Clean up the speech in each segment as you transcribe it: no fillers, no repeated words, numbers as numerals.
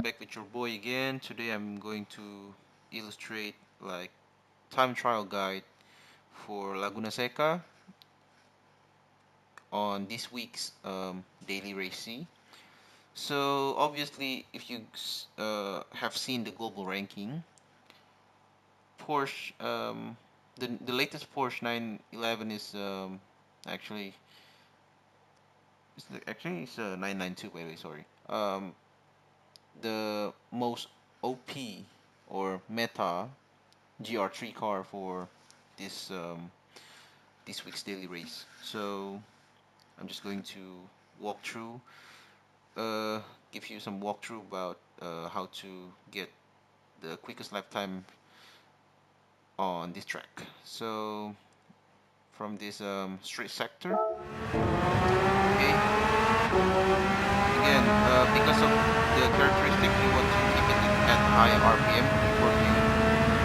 back with your boy again. Today I'm going to illustrate like time trial guide for Laguna Seca on this week's daily race C. So obviously, if you have seen the global ranking, Porsche, the latest Porsche 911 is actually it's 992 by the way. Sorry. The most OP or meta GR3 car for this this week's daily race. So I'm just going to walk through, uh, give you some walkthrough about how to get the quickest lap time on this track. So from this street sector, okay. Again, because of the characteristic, you want to keep it at high RPM before you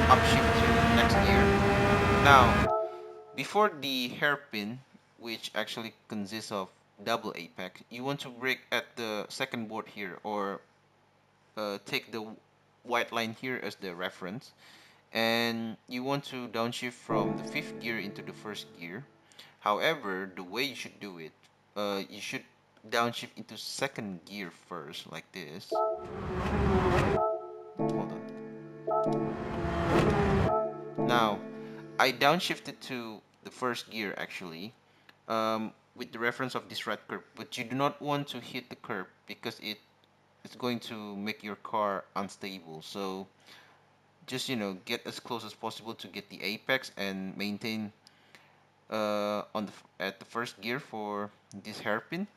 upshift to next gear. Now, before the hairpin, which actually consists of double apex, you want to brake at the second board here, or take the white line here as the reference, and you want to downshift from the fifth gear into the first gear. However, the way you should do it, you should downshift into second gear first, like this. Hold on. Now, I downshifted to the first gear actually, with the reference of this red curve, but you do not want to hit the curb because it's going to make your car unstable. So just get as close as possible to get the apex and maintain at the first gear for this hairpin,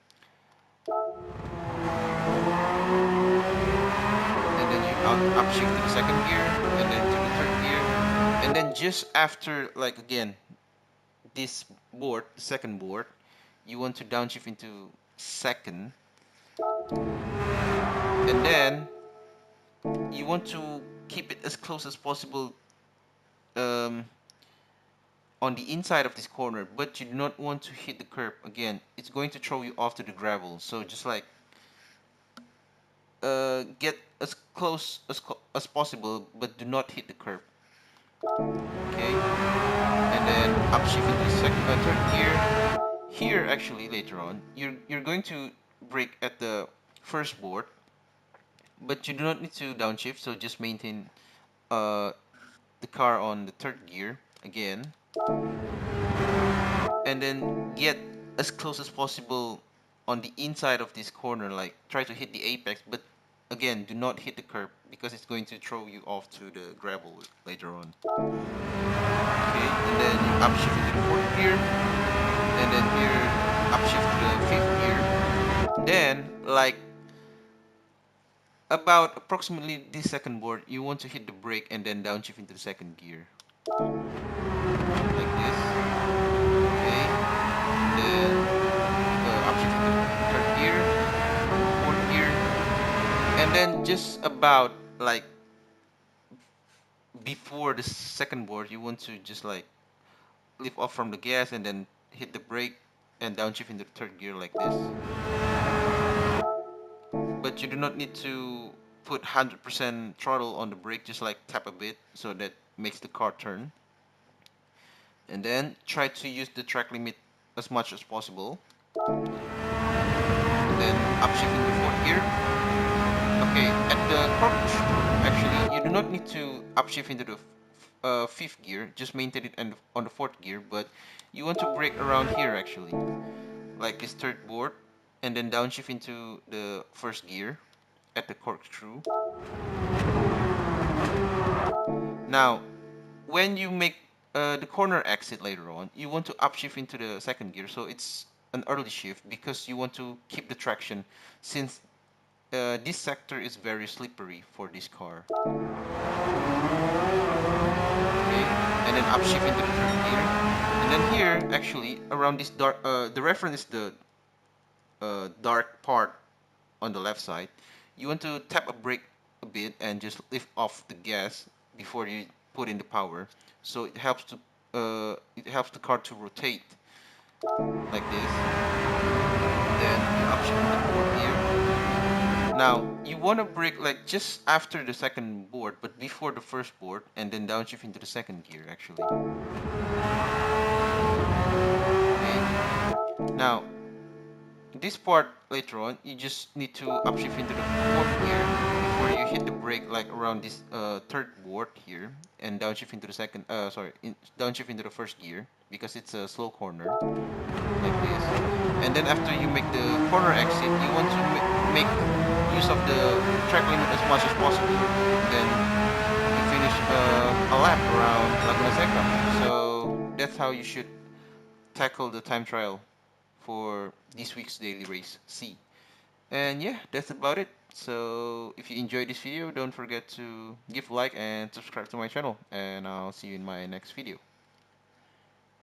and then you upshift to the second gear, and then to the third gear, and then just after, like, again, this board, the second board, you want to downshift into second, and then you want to keep it as close as possible um, on the inside of this corner, but you do not want to hit the curb. Again, it's going to throw you off to the gravel, so just like get as close as possible, but do not hit the curb. Okay, and then upshift into the third gear. Here, actually, later on, you're going to brake at the first board, but you do not need to downshift. So just maintain the car on the third gear again, and then get as close as possible on the inside of this corner. Like, try to hit the apex, but again, do not hit the curb because it's going to throw you off to the gravel later on. Okay, and then you upshift into the fourth gear, and then here upshift to the fifth gear. Then, like, about approximately this second board, you want to hit the brake and then downshift into the second gear, like this. Okay, then upshift into the third gear, fourth gear, and then just about like before the second board, you want to just like lift off from the gas and then hit the brake and downshift into the third gear, like this. But you do not need to put 100% throttle on the brake, just like tap a bit so that makes the car turn. And then try to use the track limit as much as possible. And then upshift into fourth gear. Okay, at the cork, actually, you do not need to upshift into the fifth gear, just maintain it on the fourth gear, but you want to brake around here actually, like this third board, and then downshift into the first gear at the corkscrew. Now, when you make the corner exit later on, you want to upshift into the second gear, so it's an early shift because you want to keep the traction since this sector is very slippery for this car. Okay, and then upshift into the third gear, and then here actually around this dark, the reference is the dark part on the left side. You want to tap a brake a bit and just lift off the gas before you put in the power, so it helps the car to rotate like this. Then you upshift into the fourth gear. Now you want to brake like just after the second board, but before the first board, and then downshift into the second gear actually. Okay. Now, this part later on, you just need to upshift into the fourth gear before you hit the brake like around this third board here, and downshift into the second. Downshift into the first gear because it's a slow corner like this. And then after you make the corner exit, you want to make use of the track limit as much as possible. Then you finish a lap around Laguna Seca. So that's how you should tackle the time trial for this week's daily race C. And yeah, that's about it. So if you enjoyed this video, don't forget to give a like and subscribe to my channel. And I'll see you in my next video.